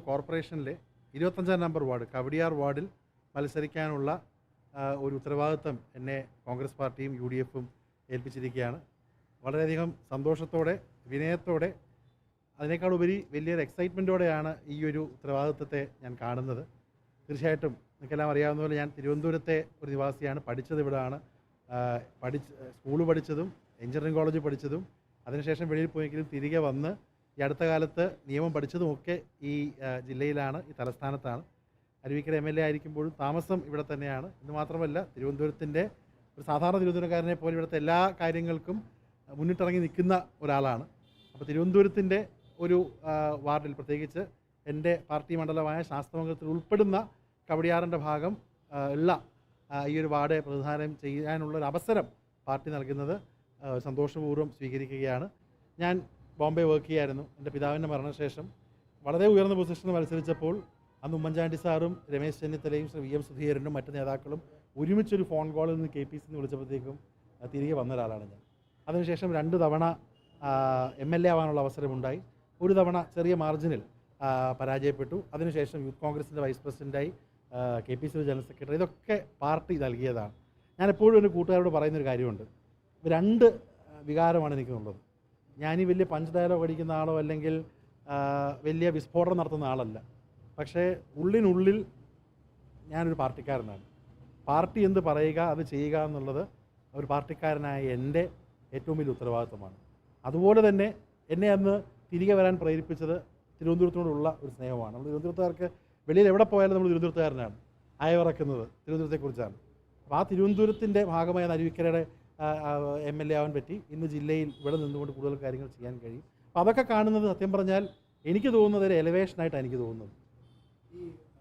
കോർപ്പറേഷനിലെ 25 number ward Kowdiar വാർഡിൽ മത്സരിക്കാനുള്ള ഒരു ഉത്തരവാദിത്തം എന്നെ കോൺഗ്രസ് പാർട്ടിയും UDFും ഏൽപ്പിച്ചിരിക്കുകയാണ്. വളരെയധികം സന്തോഷത്തോടെ, വിനയത്തോടെ, അതിനേക്കാളുപരി വലിയൊരു എക്സൈറ്റ്മെൻറ്റോടെയാണ് ഈ ഒരു ഉത്തരവാദിത്തത്തെ ഞാൻ കാണുന്നത്. തീർച്ചയായിട്ടും നിങ്ങൾക്കെല്ലാം അറിയാവുന്ന പോലെ ഞാൻ തിരുവനന്തപുരത്തെ ഒരു നിവാസിയാണ്. പഠിച്ചത് ഇവിടെയാണ്. സ്കൂൾ പഠിച്ചതും എഞ്ചിനീയറിംഗ് കോളേജ് പഠിച്ചതും അതിനുശേഷം വെളിയിൽ പോയെങ്കിലും തിരികെ വന്ന് ഈ അടുത്ത കാലത്ത് നിയമം പഠിച്ചതുമൊക്കെ ഈ ജില്ലയിലാണ്, ഈ തലസ്ഥാനത്താണ്. അരുവിക്കര MLA ആയിരിക്കുമ്പോഴും താമസം ഇവിടെ തന്നെയാണ്. എന്ന് മാത്രമല്ല, തിരുവനന്തപുരത്തിൻ്റെ ഒരു സാധാരണ തിരുവനന്തപുരക്കാരനെ പോലെ ഇവിടുത്തെ എല്ലാ കാര്യങ്ങൾക്കും മുന്നിട്ടിറങ്ങി നിൽക്കുന്ന ഒരാളാണ്. അപ്പോൾ തിരുവനന്തപുരത്തിൻ്റെ ഒരു വാർഡിൽ, പ്രത്യേകിച്ച് എൻ്റെ പാർട്ടി മണ്ഡലമായ ശാസ്ത്രമംഗലത്തിൽ ഉൾപ്പെടുന്ന കവടിയാറിൻ്റെ ഭാഗം ഉള്ള ഈ ഒരു വാർഡ് പ്രതിനിധാനം ചെയ്യാനുള്ളൊരു അവസരം പാർട്ടി നൽകുന്നത് സന്തോഷപൂർവ്വം സ്വീകരിക്കുകയാണ്. ഞാൻ ബോംബെ വർക്ക് ചെയ്യായിരുന്നു. എൻ്റെ പിതാവിൻ്റെ മരണശേഷം വളരെ ഉയർന്ന പൊസിഷനിൽ മത്സരിച്ചപ്പോൾ അന്ന് ഉമ്മൻചാണ്ടി സാറും രമേശ് ചെന്നിത്തലയും ശ്രീ VM സുധീരനും മറ്റ് നേതാക്കളും ഒരുമിച്ചൊരു ഫോൺ കോളിൽ നിന്ന് KPC വിളിച്ചപ്പോഴത്തേക്കും തിരികെ വന്ന ഒരാളാണ് ഞാൻ. അതിനുശേഷം 2 തവണ MLA ആവാനുള്ള അവസരമുണ്ടായി. ഒരു തവണ ചെറിയ മാർജിനിൽ പരാജയപ്പെട്ടു. അതിനുശേഷം യൂത്ത് കോൺഗ്രസിൻ്റെ വൈസ് പ്രസിഡൻ്റായി, KPC ജനറൽ സെക്രട്ടറി. ഇതൊക്കെ പാർട്ടി നൽകിയതാണ്. ഞാൻ എപ്പോഴും എൻ്റെ കൂട്ടുകാരോട് പറയുന്നൊരു കാര്യമുണ്ട്. 2 വികാരമാണ് എനിക്കുള്ളത്. ഞാനീ വലിയ പഞ്ച് ഡയലോഗ് അടിക്കുന്ന ആളോ അല്ലെങ്കിൽ വലിയ വിസ്ഫോടനം നടത്തുന്ന ആളല്ല. പക്ഷേ ഉള്ളിനുള്ളിൽ ഞാനൊരു പാർട്ടിക്കാരനാണ്. പാർട്ടി എന്ത് പറയുക അത് ചെയ്യുക എന്നുള്ളത് ഒരു പാർട്ടിക്കാരനായ എൻ്റെ ഏറ്റവും വലിയ ഉത്തരവാദിത്തമാണ്. അതുപോലെ തന്നെ എന്നെ അന്ന് തിരികെ വരാൻ പ്രേരിപ്പിച്ചത് തിരുവനന്തപുരത്തിനോടുള്ള ഒരു സ്നേഹമാണ്. നമ്മൾ തിരുവനന്തപുരത്തുകാർക്ക് വെളിയിൽ എവിടെ പോയാലും നമ്മൾ തിരുവനന്തപുരത്തുകാരനാണ്. അയവിറക്കുന്നത് തിരുവനന്തപുരത്തെക്കുറിച്ചാണ്. അപ്പോൾ ആ തിരുവനന്തപുരത്തിൻ്റെ ഭാഗമായ അരുവിക്കരയുടെ MLA ആവാൻ പറ്റി. ഇന്ന് ജില്ലയിൽ ഇവിടെ നിന്നുകൊണ്ട് കൂടുതൽ കാര്യങ്ങൾ ചെയ്യാൻ കഴിയും. അപ്പോൾ അതൊക്കെ കാണുന്നത് സത്യം പറഞ്ഞാൽ എനിക്ക് തോന്നുന്നത് ഒരു എലവേഷനായിട്ടാണ് എനിക്ക് തോന്നുന്നത്.